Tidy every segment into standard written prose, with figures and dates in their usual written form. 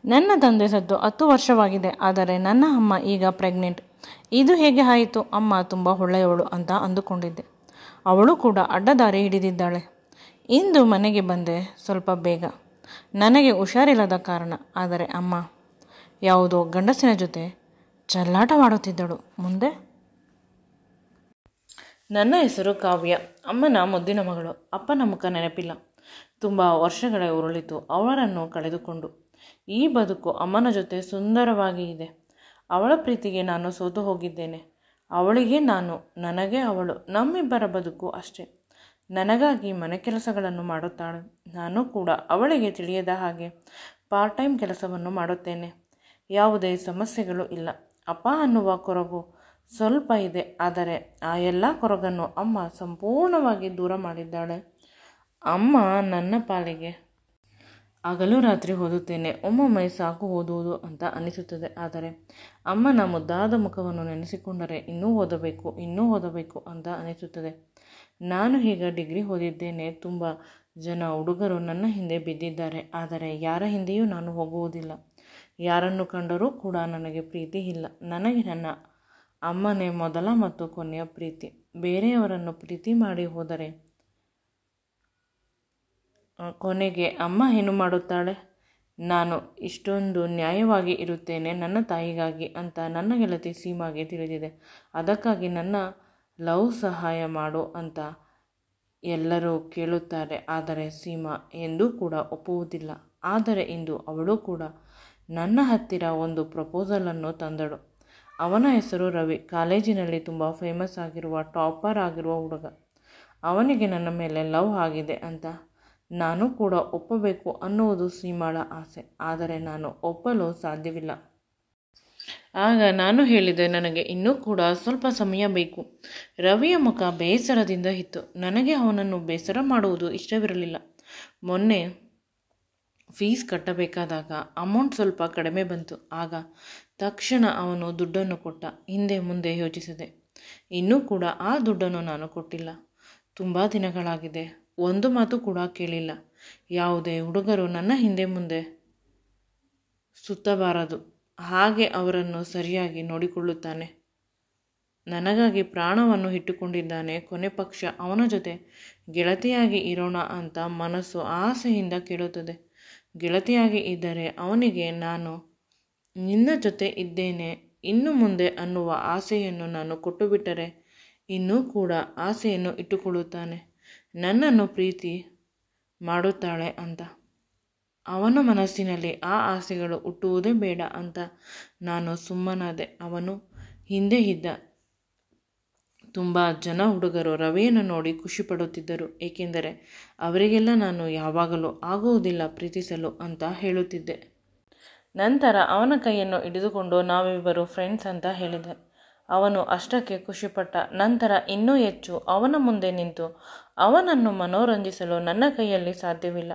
ನನ್ನ ತಂದೆ ಸತ್ತು 10 ವರ್ಷವಾಗಿದೆ. ಆದರೆ ನನ್ನ ಅಮ್ಮ ಈಗ ಪ್ರೆಗ್ನೆಂಟ್. ಇದು ಹೇಗೆ ಆಯಿತು? ಅಮ್ಮ ತುಂಬ ಒಳ್ಳೆಯವಳು ಅಂತ ಅಂದುಕೊಂಡಿದ್ದೆ. ಅವಳು ಕೂಡ ಅಡ್ಡದಾರಿ ಹಿಡಿದಿದ್ದಾಳೆ. ಇಂದು ಮನೆಗೆ ಬಂದೆ ಸ್ವಲ್ಪ ಬೇಗ. ನನಗೆ ಹುಷಾರಿಲ್ಲದ ಕಾರಣ. ಆದರೆ ಅಮ್ಮ ಯಾವುದೋ ಗಂಡಸಿನ ಜೊತೆ ಚೆಲ್ಲಾಟವಾಡುತ್ತಿದ್ದಳು. ಮುಂದೆ ನನ್ನ ಹೆಸರು ಕಾವ್ಯ. ಅಮ್ಮನ ಮುದ್ದಿನ ಮಗಳು. ಅಪ್ಪನ ಮುಖ ನೆನಪಿಲ್ಲ. ತುಂಬ ವರ್ಷಗಳೇ ಉರುಳಿತು ಅವರನ್ನು ಕಳೆದುಕೊಂಡು. ಈ ಬದುಕು ಅಮ್ಮನ ಜೊತೆ ಸುಂದರವಾಗಿ ಇದೆ. ಅವಳ ಪ್ರೀತಿಗೆ ನಾನು ಸೋತು ಹೋಗಿದ್ದೇನೆ. ಅವಳಿಗೆ ನಾನು, ನನಗೆ ಅವಳು. ನಮ್ಮಿಬ್ಬರ ಬದುಕು ಅಷ್ಟೇ. ನನಗಾಗಿ ಮನೆ ಕೆಲಸಗಳನ್ನು ಮಾಡುತ್ತಾಳೆ. ನಾನು ಕೂಡ ಅವಳಿಗೆ ತಿಳಿಯದ ಹಾಗೆ ಪಾರ್ಟ್ ಟೈಮ್ ಕೆಲಸವನ್ನು ಮಾಡುತ್ತೇನೆ. ಯಾವುದೇ ಸಮಸ್ಯೆಗಳು ಇಲ್ಲ. ಅಪ್ಪ ಅನ್ನುವ ಕೊರಗು ಸ್ವಲ್ಪ ಇದೆ. ಆದರೆ ಆ ಎಲ್ಲ ಕೊರಗನ್ನು ಅಮ್ಮ ಸಂಪೂರ್ಣವಾಗಿ ದೂರ ಮಾಡಿದ್ದಾಳೆ. ಅಮ್ಮ ನನ್ನ ಪಾಲಿಗೆ ಹಗಲು ರಾತ್ರಿ ಓದುತ್ತೇನೆ. ಒಮ್ಮೊಮ್ಮೆ ಸಾಕು ಓದುವುದು ಅಂತ ಅನಿಸುತ್ತದೆ. ಆದರೆ ಅಮ್ಮನ ಮುದ್ದಾದ ಮುಖವನ್ನು ನೆನೆಸಿಕೊಂಡರೆ ಇನ್ನೂ ಓದಬೇಕು ಅಂತ ಅನಿಸುತ್ತದೆ. ನಾನು ಈಗ ಡಿಗ್ರಿ ಓದಿದ್ದೇನೆ. ತುಂಬ ಜನ ಹುಡುಗರು ನನ್ನ ಹಿಂದೆ ಬಿದ್ದಿದ್ದಾರೆ. ಆದರೆ ಯಾರ ಹಿಂದೆಯೂ ನಾನು ಹೋಗುವುದಿಲ್ಲ. ಯಾರನ್ನು ಕಂಡರೂ ಕೂಡ ನನಗೆ ಪ್ರೀತಿ ಇಲ್ಲ. ನನಗೆ ನನ್ನ ಅಮ್ಮನೇ ಮೊದಲ ಮತ್ತು ಕೊನೆಯ ಪ್ರೀತಿ. ಬೇರೆಯವರನ್ನು ಪ್ರೀತಿ ಮಾಡಿ ಹೋದರೆ ಕೊನೆಗೆ ಅಮ್ಮ ಏನು ಮಾಡುತ್ತಾಳೆ? ನಾನು ಇಷ್ಟೊಂದು ನ್ಯಾಯವಾಗಿ ಇರುತ್ತೇನೆ ನನ್ನ ತಾಯಿಗಾಗಿ ಅಂತ ನನ್ನ ಗೆಳತಿ ಸೀಮಾಗೆ ತಿಳಿದಿದೆ. ಅದಕ್ಕಾಗಿ ನನ್ನ ಲವ್ ಸಹಾಯ ಮಾಡು ಅಂತ ಎಲ್ಲರೂ ಕೇಳುತ್ತಾರೆ. ಆದರೆ ಸೀಮಾ ಎಂದೂ ಕೂಡ ಒಪ್ಪುವುದಿಲ್ಲ. ಆದರೆ ಇಂದು ಅವಳು ಕೂಡ ನನ್ನ ಹತ್ತಿರ ಒಂದು ಪ್ರಪೋಸಲನ್ನು ತಂದಳು. ಅವನ ಹೆಸರು ರವಿ. ಕಾಲೇಜಿನಲ್ಲಿ ತುಂಬ ಫೇಮಸ್ ಆಗಿರುವ ಟಾಪರ್ ಆಗಿರುವ ಹುಡುಗ. ಅವನಿಗೆ ನನ್ನ ಮೇಲೆ ಲವ್ ಆಗಿದೆ ಅಂತ. ನಾನು ಕೂಡ ಒಪ್ಪಬೇಕು ಅನ್ನುವುದು ಸೀಮಾಳ ಆಸೆ. ಆದರೆ ನಾನು ಒಪ್ಪಲು ಸಾಧ್ಯವಿಲ್ಲ. ಆಗ ನಾನು ಹೇಳಿದೆ, ನನಗೆ ಇನ್ನೂ ಕೂಡ ಸ್ವಲ್ಪ ಸಮಯ ಬೇಕು. ರವಿಯ ಮುಖ ಬೇಸರದಿಂದ ಇತ್ತು. ನನಗೆ ಅವನನ್ನು ಬೇಸರ ಮಾಡುವುದು ಇಷ್ಟವಿರಲಿಲ್ಲ. ಮೊನ್ನೆ ಫೀಸ್ ಕಟ್ಟಬೇಕಾದಾಗ ಅಮೌಂಟ್ ಸ್ವಲ್ಪ ಕಡಿಮೆ ಬಂತು. ಆಗ ತಕ್ಷಣ ಅವನು ದುಡ್ಡನ್ನು ಕೊಟ್ಟ. ಹಿಂದೆ ಮುಂದೆ ಯೋಚಿಸಿದೆ. ಇನ್ನೂ ಕೂಡ ಆ ದುಡ್ಡನ್ನು ನಾನು ಕೊಟ್ಟಿಲ್ಲ. ತುಂಬ ದಿನಗಳಾಗಿದೆ. ಒಂದು ಮಾತು ಕೂಡ ಕೇಳಿಲ್ಲ. ಯಾವುದೇ ಹುಡುಗರು ನನ್ನ ಹಿಂದೆ ಮುಂದೆ ಸುತ್ತಬಾರದು. ಹಾಗೆ ಅವರನ್ನು ಸರಿಯಾಗಿ ನೋಡಿಕೊಳ್ಳುತ್ತಾನೆ. ನನಗಾಗಿ ಪ್ರಾಣವನ್ನು ಇಟ್ಟುಕೊಂಡಿದ್ದಾನೆ. ಕೊನೆ ಪಕ್ಷ ಅವನ ಜೊತೆ ಗೆಳತಿಯಾಗಿ ಇರೋಣ ಅಂತ ಮನಸ್ಸು ಆಸೆಯಿಂದ ಕೇಳುತ್ತದೆ. ಗೆಳತಿಯಾಗಿ ಇದ್ದರೆ ಅವನಿಗೆ ನಾನು ನಿನ್ನ ಜೊತೆ ಇದ್ದೇನೆ ಇನ್ನು ಮುಂದೆ ಅನ್ನುವ ಆಸೆಯನ್ನು ನಾನು ಕೊಟ್ಟುಬಿಟ್ಟರೆ ಇನ್ನೂ ಕೂಡ ಆಸೆಯನ್ನು ಇಟ್ಟುಕೊಳ್ಳುತ್ತಾನೆ. ನನ್ನನ್ನು ಪ್ರೀತಿ ಮಾಡುತ್ತಾಳೆ ಅಂತ. ಅವನ ಮನಸ್ಸಿನಲ್ಲಿ ಆ ಆಸೆಗಳು ಹುಟ್ಟುವುದೇ ಬೇಡ ಅಂತ ನಾನು ಸುಮ್ಮನಾದೆ. ಅವನು ಹಿಂದೆ ಇದ್ದ ತುಂಬ ಜನ ಹುಡುಗರು ರವಿಯನ್ನು ನೋಡಿ ಖುಷಿ ಪಡುತ್ತಿದ್ದರು. ಏಕೆಂದರೆ ಅವರಿಗೆಲ್ಲ ನಾನು ಯಾವಾಗಲೂ ಆಗುವುದಿಲ್ಲ ಪ್ರೀತಿಸಲು ಅಂತ ಹೇಳುತ್ತಿದ್ದೆ. ನಂತರ ಅವನ ಕೈಯನ್ನು ಹಿಡಿದುಕೊಂಡು ನಾವಿಬ್ಬರು ಫ್ರೆಂಡ್ಸ್ ಅಂತ ಹೇಳಿದೆ. ಅವನು ಅಷ್ಟಕ್ಕೆ ಖುಷಿಪಟ್ಟ. ನಂತರ ಇನ್ನೂ ಹೆಚ್ಚು ಅವನ ಮುಂದೆ ನಿಂತು ಅವನನ್ನು ಮನೋರಂಜಿಸಲು ನನ್ನ ಕೈಯಲ್ಲಿ ಸಾಧ್ಯವಿಲ್ಲ.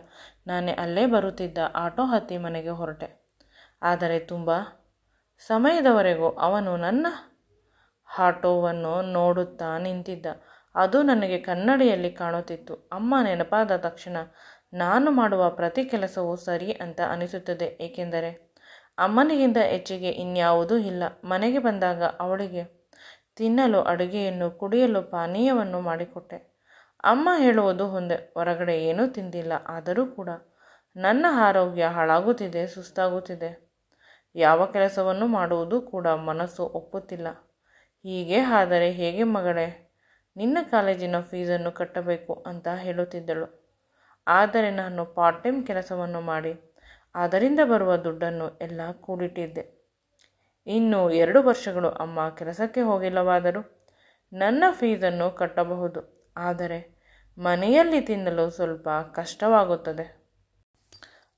ನಾನೇ ಅಲ್ಲೇ ಬರುತ್ತಿದ್ದ ಆಟೋ ಹತ್ತಿ ಮನೆಗೆ ಹೊರಟೆ. ಆದರೆ ತುಂಬ ಸಮಯದವರೆಗೂ ಅವನು ನನ್ನ ಆಟೋವನ್ನು ನೋಡುತ್ತಾ ನಿಂತಿದ್ದ. ಅದು ನನಗೆ ಕನ್ನಡಿಯಲ್ಲಿ ಕಾಣುತ್ತಿತ್ತು. ಅಮ್ಮ ನೆನಪಾದ ತಕ್ಷಣ ನಾನು ಮಾಡುವ ಪ್ರತಿ ಕೆಲಸವೂ ಸರಿ ಅಂತ ಅನಿಸುತ್ತದೆ. ಏಕೆಂದರೆ ಅಮ್ಮನಿಗಿಂತ ಹೆಚ್ಚಿಗೆ ಇನ್ಯಾವುದೂ ಇಲ್ಲ. ಮನೆಗೆ ಬಂದಾಗ ಅವಳಿಗೆ ತಿನ್ನಲು ಅಡುಗೆಯನ್ನು, ಕುಡಿಯಲು ಪಾನೀಯವನ್ನು ಮಾಡಿಕೊಟ್ಟೆ. ಅಮ್ಮ ಹೇಳುವುದು ಒಂದೇ, ಹೊರಗಡೆ ಏನೂ ತಿಂದಿಲ್ಲ. ಆದರೂ ಕೂಡ ನನ್ನ ಆರೋಗ್ಯ ಹಾಳಾಗುತ್ತಿದೆ, ಸುಸ್ತಾಗುತ್ತಿದೆ. ಯಾವ ಕೆಲಸವನ್ನು ಮಾಡುವುದು ಕೂಡ ಮನಸ್ಸು ಒಪ್ಪುತ್ತಿಲ್ಲ. ಹೀಗೆ ಆದರೆ ಹೇಗೆ ಮಗಳೇ? ನಿನ್ನ ಕಾಲೇಜಿನ ಫೀಸನ್ನು ಕಟ್ಟಬೇಕು ಅಂತ ಹೇಳುತ್ತಿದ್ದಳು. ಆದರೆ ನಾನು ಪಾರ್ಟ್ ಟೈಮ್ ಕೆಲಸವನ್ನು ಮಾಡಿ ಅದರಿಂದ ಬರುವ ದುಡ್ಡನ್ನು ಎಲ್ಲ ಕೂಡಿಟ್ಟಿದ್ದೆ. ಇನ್ನು 2 ವರ್ಷಗಳು ಅಮ್ಮ ಕೆಲಸಕ್ಕೆ ಹೋಗಿಲ್ಲವಾದರೂ ನನ್ನ ಫೀಸನ್ನು ಕಟ್ಟಬಹುದು. ಆದರೆ ಮನೆಯಲ್ಲಿ ತಿನ್ನಲು ಸ್ವಲ್ಪ ಕಷ್ಟವಾಗುತ್ತದೆ.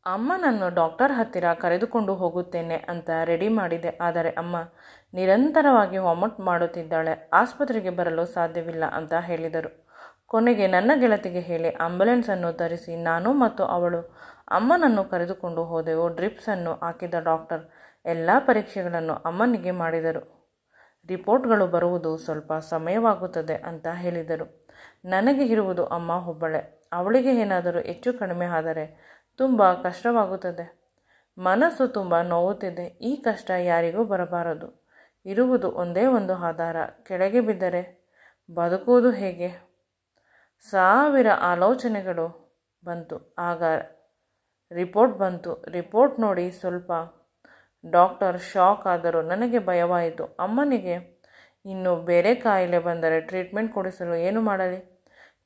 ಅಮ್ಮನನ್ನು ಡಾಕ್ಟರ್ ಹತ್ತಿರ ಕರೆದುಕೊಂಡು ಹೋಗುತ್ತೇನೆ ಅಂತ ರೆಡಿ ಮಾಡಿದೆ. ಆದರೆ ಅಮ್ಮ ನಿರಂತರವಾಗಿ ವಾಮಿಟ್ ಮಾಡುತ್ತಿದ್ದಾಳೆ. ಆಸ್ಪತ್ರೆಗೆ ಬರಲು ಸಾಧ್ಯವಿಲ್ಲ ಅಂತ ಹೇಳಿದರು. ಕೊನೆಗೆ ನನ್ನ ಗೆಳತಿಗೆ ಹೇಳಿ ಆಂಬ್ಯುಲೆನ್ಸನ್ನು ತರಿಸಿ ನಾನು ಮತ್ತು ಅವಳು ಅಮ್ಮನನ್ನು ಕರೆದುಕೊಂಡು ಹೋದೆವು. ಡ್ರಿಪ್ಸನ್ನು ಹಾಕಿದ ಡಾಕ್ಟರ್ ಎಲ್ಲ ಪರೀಕ್ಷೆಗಳನ್ನು ಅಮ್ಮನಿಗೆ ಮಾಡಿದರು. ರಿಪೋರ್ಟ್ಗಳು ಬರುವುದು ಸ್ವಲ್ಪ ಸಮಯವಾಗುತ್ತದೆ ಅಂತ ಹೇಳಿದರು. ನನಗೆ ಇರುವುದು ಅಮ್ಮ ಒಬ್ಬಳೇ. ಅವಳಿಗೆ ಏನಾದರೂ ಹೆಚ್ಚು ಕಡಿಮೆ ಆದರೆ ತುಂಬ ಕಷ್ಟವಾಗುತ್ತದೆ. ಮನಸ್ಸು ತುಂಬ ನೋವುತ್ತಿದೆ. ಈ ಕಷ್ಟ ಯಾರಿಗೂ ಬರಬಾರದು. ಇರುವುದು ಒಂದೇ ಒಂದು ಆಧಾರ. ಕೆಳಗೆ ಬಿದ್ದರೆ ಬದುಕುವುದು ಹೇಗೆ? 1000 ಆಲೋಚನೆಗಳು ಬಂತು. ಆಗ ರಿಪೋರ್ಟ್ ಬಂತು. ರಿಪೋರ್ಟ್ ನೋಡಿ ಸ್ವಲ್ಪ ಡಾಕ್ಟರ್ ಶಾಕ್ ಆದರು. ನನಗೆ ಭಯವಾಯಿತು. ಅಮ್ಮನಿಗೆ ಇನ್ನು ಬೇರೆ ಕಾಯಿಲೆ ಬಂದರೆ ಟ್ರೀಟ್ಮೆಂಟ್ ಕೊಡಿಸಲು ಏನು ಮಾಡಲಿ?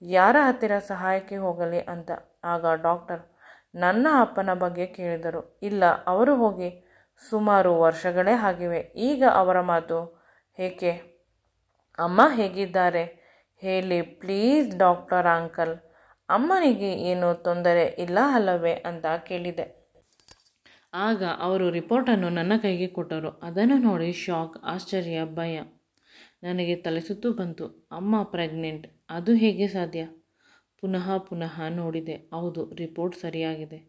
ಯಾರ ಹತ್ತಿರ ಸಹಾಯಕ್ಕೆ ಹೋಗಲಿ ಅಂತ. ಆಗ ಡಾಕ್ಟರ್ ನನ್ನ ಅಪ್ಪನ ಬಗ್ಗೆ ಕೇಳಿದರು. ಇಲ್ಲ, ಅವರು ಹೋಗಿ ಸುಮಾರು ವರ್ಷಗಳೇ ಆಗಿವೆ. ಈಗ ಅವರ ಮಾತು ಏಕೆ? ಅಮ್ಮ ಹೇಗಿದ್ದಾರೆ ಹೇಳಿ ಪ್ಲೀಸ್ ಡಾಕ್ಟರ್ ಅಂಕಲ್. ಅಮ್ಮನಿಗೆ ಏನೂ ತೊಂದರೆ ಇಲ್ಲ ಅಲ್ಲವೇ ಅಂತ ಕೇಳಿದೆ. ಆಗ ಅವರು ರಿಪೋರ್ಟನ್ನು ನನ್ನ ಕೈಗೆ ಕೊಟ್ಟರು. ಅದನ್ನು ನೋಡಿ ಶಾಕ್, ಆಶ್ಚರ್ಯ, ಭಯ. ನನಗೆ ತಲೆಸುತ್ತು ಬಂತು. ಅಮ್ಮ ಪ್ರೆಗ್ನೆಂಟ್, ಅದು ಹೇಗೆ ಸಾಧ್ಯ? ಪುನಃ ನೋಡಿದೆ. ಹೌದು, ರಿಪೋರ್ಟ್ ಸರಿಯಾಗಿದೆ.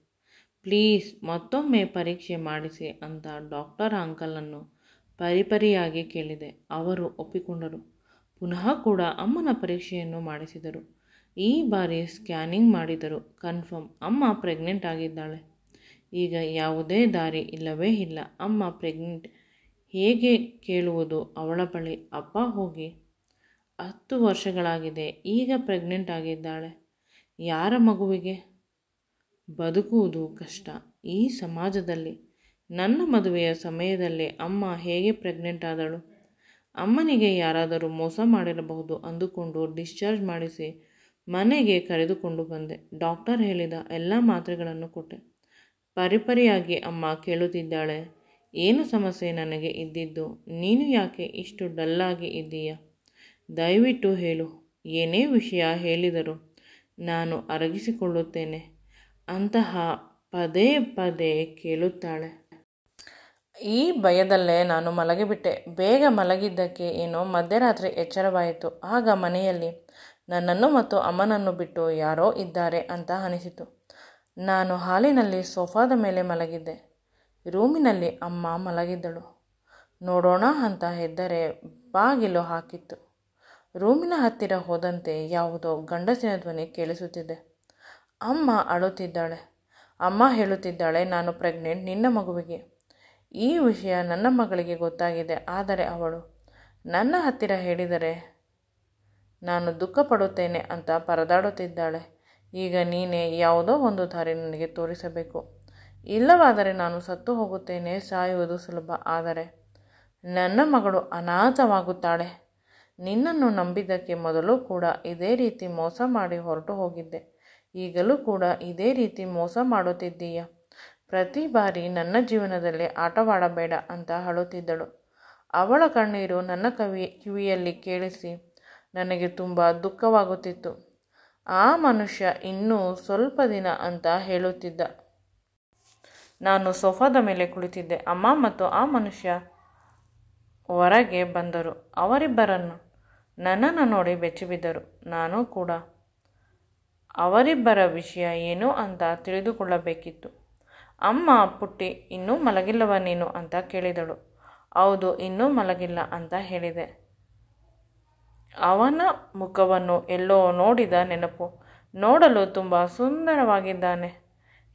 ಪ್ಲೀಸ್ ಮತ್ತೊಮ್ಮೆ ಪರೀಕ್ಷೆ ಮಾಡಿಸಿ ಅಂತ ಡಾಕ್ಟರ್ ಅಂಕಲನ್ನು ಪರಿಪರಿಯಾಗಿ ಕೇಳಿದೆ. ಅವರು ಒಪ್ಪಿಕೊಂಡರು. ಪುನಃ ಕೂಡ ಅಮ್ಮನ ಪರೀಕ್ಷೆಯನ್ನು ಮಾಡಿಸಿದರು. ಈ ಬಾರಿ ಸ್ಕ್ಯಾನಿಂಗ್ ಮಾಡಿದರು. ಕನ್ಫರ್ಮ್, ಅಮ್ಮ ಪ್ರೆಗ್ನೆಂಟ್ ಆಗಿದ್ದಾಳೆ. ಈಗ ಯಾವುದೇ ದಾರಿ ಇಲ್ಲವೇ ಇಲ್ಲ. ಅಮ್ಮ ಪ್ರೆಗ್ನೆಂಟ್ ಹೇಗೆ ಕೇಳುವುದು ಅವಳ ಬಳಿ? ಅಪ್ಪ ಹೋಗಿ 10 ವರ್ಷಗಳಾಗಿದೆ. ಈಗ ಪ್ರೆಗ್ನೆಂಟ್ ಆಗಿದ್ದಾಳೆ. ಯಾರ ಮಗುವಿಗೆ? ಬದುಕುವುದು ಕಷ್ಟ ಈ ಸಮಾಜದಲ್ಲಿ. ನನ್ನ ಮದುವೆಯ ಸಮಯದಲ್ಲಿ ಅಮ್ಮ ಹೇಗೆ ಪ್ರೆಗ್ನೆಂಟ್ ಆದಳು? ಅಮ್ಮನಿಗೆ ಯಾರಾದರೂ ಮೋಸ ಮಾಡಿರಬಹುದು ಅಂದುಕೊಂಡು ಡಿಸ್ಚಾರ್ಜ್ ಮಾಡಿಸಿ ಮನೆಗೆ ಕರೆದುಕೊಂಡು ಬಂದೆ. ಡಾಕ್ಟರ್ ಹೇಳಿದ ಎಲ್ಲ ಮಾತ್ರೆಗಳನ್ನು ಕೊಟ್ಟೆ. ಪರಿಪರಿಯಾಗಿ ಅಮ್ಮ ಕೇಳುತ್ತಿದ್ದಾಳೆ. ಏನು ಸಮಸ್ಯೆ ನನಗೆ ಇದ್ದಿದ್ದು? ನೀನು ಯಾಕೆ ಇಷ್ಟು ಡಲ್ಲಾಗಿ ಇದ್ದೀಯ? ದಯವಿಟ್ಟು ಹೇಳು. ಏನೇ ವಿಷಯ ಹೇಳಿದರೂ ನಾನು ಅರಗಿಸಿಕೊಳ್ಳುತ್ತೇನೆ ಅಂತಹ ಪದೇ ಪದೇ ಕೇಳುತ್ತಾಳೆ. ಈ ಭಯದಲ್ಲೇ ನಾನು ಮಲಗಿಬಿಟ್ಟೆ. ಬೇಗ ಮಲಗಿದ್ದಕ್ಕೆ ಏನೋ ಮಧ್ಯರಾತ್ರಿ ಎಚ್ಚರವಾಯಿತು. ಆಗ ಮನೆಯಲ್ಲಿ ನನ್ನನ್ನು ಮತ್ತು ಅಮ್ಮನನ್ನು ಬಿಟ್ಟು ಯಾರೋ ಇದ್ದಾರೆ ಅಂತ ಅನಿಸಿತು. ನಾನು ಹಾಲಿನಲ್ಲಿ ಸೋಫಾದ ಮೇಲೆ ಮಲಗಿದ್ದೆ. ರೂಮಿನಲ್ಲಿ ಅಮ್ಮ ಮಲಗಿದ್ದಳು. ನೋಡೋಣ ಅಂತ ಎದ್ದರೆ ಬಾಗಿಲು ಹಾಕಿತ್ತು. ರೂಮಿನ ಹತ್ತಿರ ಹೋದಂತೆ ಯಾವುದೋ ಗಂಡಸಿನ ಧ್ವನಿ ಕೇಳಿಸುತ್ತಿದೆ. ಅಮ್ಮ ಅಳುತ್ತಿದ್ದಾಳೆ. ಅಮ್ಮ ಹೇಳುತ್ತಿದ್ದಾಳೆ, ನಾನು ಪ್ರೆಗ್ನೆಂಟ್, ನಿನ್ನ ಮಗುವಿಗೆ. ಈ ವಿಷಯ ನನ್ನ ಮಗಳಿಗೆ ಗೊತ್ತಾಗಿದೆ. ಆದರೆ ಅವಳು ನನ್ನ ಹತ್ತಿರ ಹೇಳಿದರೆ ನಾನು ದುಃಖ ಪಡುತ್ತೇನೆ ಅಂತ ಪರದಾಡುತ್ತಿದ್ದಾಳೆ. ಈಗ ನೀನೇ ಯಾವುದೋ ಒಂದು ದಾರಿ ನನಗೆ ತೋರಿಸಬೇಕು. ಇಲ್ಲವಾದರೆ ನಾನು ಸತ್ತು ಹೋಗುತ್ತೇನೆ. ಸಾಯುವುದು ಸುಲಭ, ಆದರೆ ನನ್ನ ಮಗಳು ಅನಾಥವಾಗುತ್ತಾಳೆ. ನಿನ್ನನ್ನು ನಂಬಿದ್ದಕ್ಕೆ ಮೊದಲು ಕೂಡ ಇದೇ ರೀತಿ ಮೋಸ ಮಾಡಿ ಹೊರಟು ಹೋಗಿದ್ದೆ. ಈಗಲೂ ಕೂಡ ಇದೇ ರೀತಿ ಮೋಸ ಮಾಡುತ್ತಿದ್ದೀಯ. ಪ್ರತಿ ಬಾರಿ ನನ್ನ ಜೀವನದಲ್ಲಿ ಆಟವಾಡಬೇಡ ಅಂತ ಅಳುತ್ತಿದ್ದಳು. ಅವಳ ಕಣ್ಣೀರು ನನ್ನ ಕಿವಿಯಲ್ಲಿ ಕೇಳಿಸಿ ನನಗೆ ತುಂಬ ದುಃಖವಾಗುತ್ತಿತ್ತು. ಆ ಮನುಷ್ಯ ಇನ್ನೂ ಸ್ವಲ್ಪ ದಿನ ಅಂತ ಹೇಳುತ್ತಿದ್ದ. ನಾನು ಸೋಫಾದ ಮೇಲೆ ಕುಳಿತಿದ್ದೆ. ಅಮ್ಮ ಮತ್ತು ಆ ಮನುಷ್ಯ ಹೊರಗೆ ಬಂದರು. ಅವರಿಬ್ಬರನ್ನು ನನ್ನನ್ನು ನೋಡಿ ಬೆಚ್ಚಿಬಿದ್ದರು. ನಾನು ಕೂಡ ಅವರಿಬ್ಬರ ವಿಷಯ ಏನು ಅಂತ ತಿಳಿದುಕೊಳ್ಳಬೇಕಿತ್ತು. ಅಮ್ಮ, ಪುಟ್ಟಿ, ಇನ್ನೂ ಮಲಗಿಲ್ಲವ ನೀನು ಅಂತ ಕೇಳಿದಳು. ಹೌದು, ಇನ್ನೂ ಮಲಗಿಲ್ಲ ಅಂತ ಹೇಳಿದೆ. ಅವನ ಮುಖವನ್ನು ಎಲ್ಲೋ ನೋಡಿದ ನೆನಪು. ನೋಡಲು ತುಂಬ ಸುಂದರವಾಗಿದ್ದಾನೆ.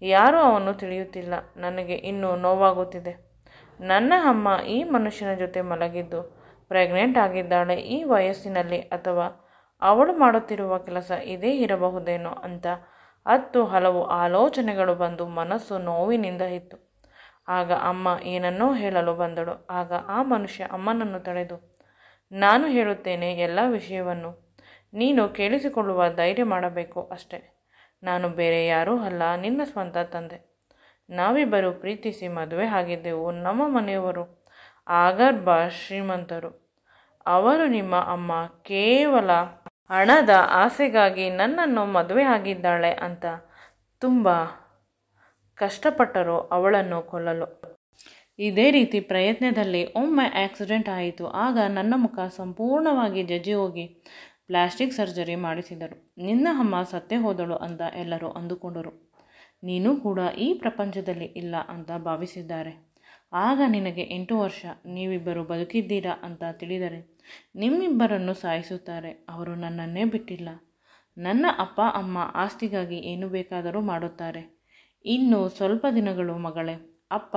ಯಾರೂ ಅವನು ತಿಳಿಯುತ್ತಿಲ್ಲ. ನನಗೆ ಇನ್ನೂ ನೋವಾಗುತ್ತಿದೆ. ನನ್ನ ಅಮ್ಮ ಈ ಮನುಷ್ಯನ ಜೊತೆ ಮಲಗಿದ್ದು ಪ್ರೆಗ್ನೆಂಟ್ ಆಗಿದ್ದಾಳೆ ಈ ವಯಸ್ಸಿನಲ್ಲಿ, ಅಥವಾ ಅವಳು ಮಾಡುತ್ತಿರುವ ಕೆಲಸ ಇದೇ ಇರಬಹುದೇನೋ ಅಂತ 10 ಹಲವು ಆಲೋಚನೆಗಳು ಬಂದು ಮನಸ್ಸು ನೋವಿನಿಂದ ಇತ್ತು. ಆಗ ಅಮ್ಮ ಏನನ್ನೋ ಹೇಳಲು ಬಂದಳು. ಆಗ ಆ ಮನುಷ್ಯ ಅಮ್ಮನನ್ನು ತಡೆದು, ನಾನು ಹೇಳುತ್ತೇನೆ ಎಲ್ಲ ವಿಷಯವನ್ನು. ನೀನು ಕೇಳಿಸಿಕೊಳ್ಳುವ ಧೈರ್ಯ ಮಾಡಬೇಕು ಅಷ್ಟೆ. ನಾನು ಬೇರೆ ಯಾರೂ ಅಲ್ಲ, ನಿನ್ನ ಸ್ವಂತ ತಂದೆ. ನಾವಿಬ್ಬರು ಪ್ರೀತಿಸಿ ಮದುವೆ ಆಗಿದ್ದೆವು. ನಮ್ಮ ಮನೆಯವರು ಆಗರ್ಭ ಶ್ರೀಮಂತರು. ಅವರು ನಿಮ್ಮ ಅಮ್ಮ ಕೇವಲ ಹಣದ ಆಸೆಗಾಗಿ ನನ್ನನ್ನು ಮದುವೆ ಆಗಿದ್ದಾಳೆ ಅಂತ ತುಂಬ ಕಷ್ಟಪಟ್ಟರು ಅವಳನ್ನು ಕೊಲ್ಲಲು. ಇದೇ ರೀತಿ ಪ್ರಯತ್ನದಲ್ಲಿ ಒಮ್ಮೆ ಆಕ್ಸಿಡೆಂಟ್ ಆಯಿತು. ಆಗ ನನ್ನ ಮುಖ ಸಂಪೂರ್ಣವಾಗಿ ಜಜ್ಜಿ ಹೋಗಿ ಪ್ಲಾಸ್ಟಿಕ್ ಸರ್ಜರಿ ಮಾಡಿಸಿದರು. ನಿನ್ನ ಅಮ್ಮ ಸತ್ತೇ ಹೋದಳು ಅಂತ ಎಲ್ಲರೂ ಅಂದುಕೊಂಡರು. ನೀನು ಕೂಡ ಈ ಪ್ರಪಂಚದಲ್ಲಿ ಇಲ್ಲ ಅಂತ ಭಾವಿಸಿದ್ದಾರೆ. ಆಗ ನಿನಗೆ 8 ವರ್ಷ. ನೀವಿಬ್ಬರು ಬದುಕಿದ್ದೀರಾ ಅಂತ ತಿಳಿದರೆ ನಿಮ್ಮಿಬ್ಬರನ್ನು ಸಾಯಿಸುತ್ತಾರೆ. ಅವರು ನನ್ನನ್ನೇ ಬಿಟ್ಟಿಲ್ಲ. ನನ್ನ ಅಪ್ಪ ಅಮ್ಮ ಆಸ್ತಿಗಾಗಿ ಏನು ಬೇಕಾದರೂ ಮಾಡುತ್ತಾರೆ. ಇನ್ನು ಸ್ವಲ್ಪ ದಿನಗಳು ಮಗಳೇ, ಅಪ್ಪ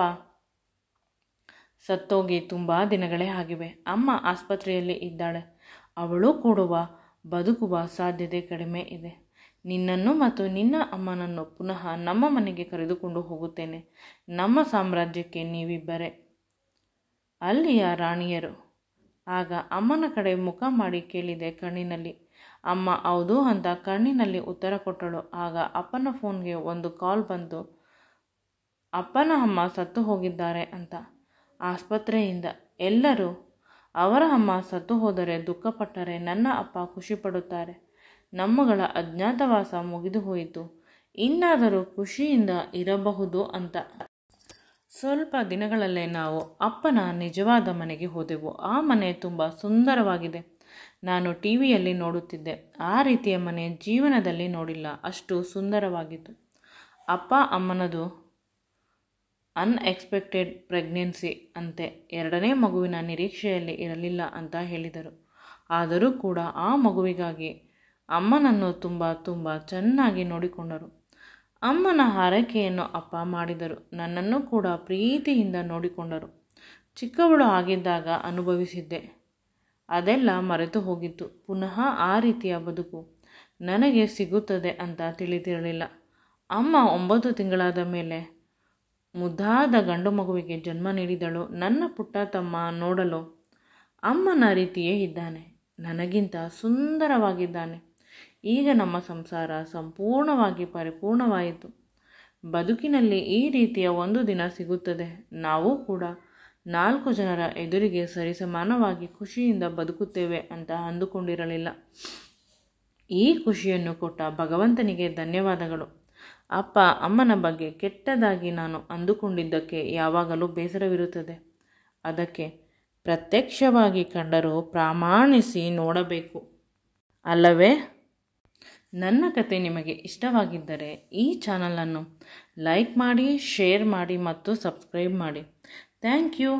ಸತ್ತೋಗಿ ತುಂಬ ದಿನಗಳೇ ಆಗಿವೆ. ಅಮ್ಮ ಆಸ್ಪತ್ರೆಯಲ್ಲಿ ಇದ್ದಾಳೆ. ಅವಳು ಬದುಕುವ ಸಾಧ್ಯತೆ ಕಡಿಮೆ ಇದೆ. ನಿನ್ನನ್ನು ಮತ್ತು ನಿನ್ನ ಅಮ್ಮನನ್ನು ಪುನಃ ನಮ್ಮ ಮನೆಗೆ ಕರೆದುಕೊಂಡು ಹೋಗುತ್ತೇನೆ. ನಮ್ಮ ಸಾಮ್ರಾಜ್ಯಕ್ಕೆ ನೀವಿಬ್ಬರೇ ಅಲ್ಲಿಯ ರಾಣಿಯರು. ಆಗ ಅಮ್ಮನ ಕಡೆ ಮುಖ ಮಾಡಿ ಕೇಳಿದೆ ಕಣ್ಣಿನಲ್ಲಿ. ಅಮ್ಮ ಹೌದು ಅಂತ ಕಣ್ಣಿನಲ್ಲಿ ಉತ್ತರ ಕೊಟ್ಟಳು. ಆಗ ಅಪ್ಪನ ಫೋನ್ಗೆ ಒಂದು ಕಾಲ್ ಬಂತು. ಅಪ್ಪನ ಅಮ್ಮ ಸತ್ತು ಹೋಗಿದ್ದಾರೆ ಅಂತ. ಆಸ್ಪತ್ರೆಯಿಂದ ಎಲ್ಲರೂ ಅವರ ಅಮ್ಮ ಸತ್ತು ಹೋದರೆ ದುಃಖಪಟ್ಟರೆ ನನ್ನ ಅಪ್ಪ ಖುಷಿಪಡುತ್ತಾರೆ. ನಮ್ಮಗಳ ಅಜ್ಞಾತವಾಸ ಮುಗಿದು ಹೋಯಿತು, ಇನ್ನಾದರೂ ಖುಷಿಯಿಂದ ಇರಬಹುದು ಅಂತ. ಸ್ವಲ್ಪ ದಿನಗಳಲ್ಲೇ ನಾವು ಅಪ್ಪನ ನಿಜವಾದ ಮನೆಗೆ ಹೋದೆವು. ಆ ಮನೆ ತುಂಬ ಸುಂದರವಾಗಿದೆ. ನಾನು ಟಿವಿಯಲ್ಲಿ ನೋಡುತ್ತಿದ್ದೆ. ಆ ರೀತಿಯ ಮನೆ ಜೀವನದಲ್ಲಿ ನೋಡಿಲ್ಲ. ಅಷ್ಟು ಸುಂದರವಾಗಿತ್ತು. ಅಪ್ಪ ಅಮ್ಮನದು ಅನ್ಎಕ್ಸ್ಪೆಕ್ಟೆಡ್ ಪ್ರೆಗ್ನೆನ್ಸಿ ಅಂತೆ. 2ನೇ ಮಗುವಿನ ನಿರೀಕ್ಷೆಯಲ್ಲಿ ಇರಲಿಲ್ಲ ಅಂತ ಹೇಳಿದರು. ಆದರೂ ಕೂಡ ಆ ಮಗುವಿಗಾಗಿ ಅಮ್ಮನನ್ನು ತುಂಬ ಚೆನ್ನಾಗಿ ನೋಡಿಕೊಂಡರು. ಅಮ್ಮನ ಹಾರೈಕೆಯನ್ನು ಅಪ್ಪ ಮಾಡಿದರು. ನನ್ನನ್ನು ಕೂಡ ಪ್ರೀತಿಯಿಂದ ನೋಡಿಕೊಂಡರು. ಚಿಕ್ಕವಳು ಆಗಿದ್ದಾಗ ಅನುಭವಿಸಿದ್ದೆ, ಅದೆಲ್ಲ ಮರೆತು ಹೋಗಿತ್ತು. ಪುನಃ ಆ ರೀತಿಯ ಬದುಕು ನನಗೆ ಸಿಗುತ್ತದೆ ಅಂತ ತಿಳಿದಿರಲಿಲ್ಲ. ಅಮ್ಮ 9 ತಿಂಗಳಾದ ಮೇಲೆ ಮುದ್ದಾದ ಗಂಡು ಮಗುವಿಗೆ ಜನ್ಮ ನೀಡಿದಳು. ನನ್ನ ಪುಟ್ಟ ತಮ್ಮ ನೋಡಲು ಅಮ್ಮನ ರೀತಿಯೇ ಇದ್ದಾನೆ. ನನಗಿಂತ ಸುಂದರವಾಗಿದ್ದಾನೆ. ಈಗ ನಮ್ಮ ಸಂಸಾರ ಸಂಪೂರ್ಣವಾಗಿ ಪರಿಪೂರ್ಣವಾಯಿತು. ಬದುಕಿನಲ್ಲಿ ಈ ರೀತಿಯ ಒಂದು ದಿನ ಸಿಗುತ್ತದೆ. ನಾವು ಕೂಡ 4 ಜನರ ಎದುರಿಗೆ ಸರಿಸಮಾನವಾಗಿ ಖುಷಿಯಿಂದ ಬದುಕುತ್ತೇವೆ ಅಂತ ಅಂದುಕೊಂಡಿರಲಿಲ್ಲ. ಈ ಖುಷಿಯನ್ನು ಕೊಟ್ಟ ಭಗವಂತನಿಗೆ ಧನ್ಯವಾದಗಳು. ಅಪ್ಪ ಅಮ್ಮನ ಬಗ್ಗೆ ಕೆಟ್ಟದಾಗಿ ನಾನು ಅಂದುಕೊಂಡಿದ್ದಕ್ಕೆ ಯಾವಾಗಲೂ ಬೇಸರವಿರುತ್ತದೆ. ಅದಕ್ಕೆ ಪ್ರತ್ಯಕ್ಷವಾಗಿ ಕಂಡರೂ ಪ್ರಾಮಾಣಿಸಿ ನೋಡಬೇಕು, ಅಲ್ಲವೇ? ನನ್ನ ಕತೆ ನಿಮಗೆ ಇಷ್ಟವಾಗಿದ್ದರೆ ಈ ಚಾನಲನ್ನು ಲೈಕ್ ಮಾಡಿ, ಶೇರ್ ಮಾಡಿ ಮತ್ತು ಸಬ್ಸ್ಕ್ರೈಬ್ ಮಾಡಿ. Thank you.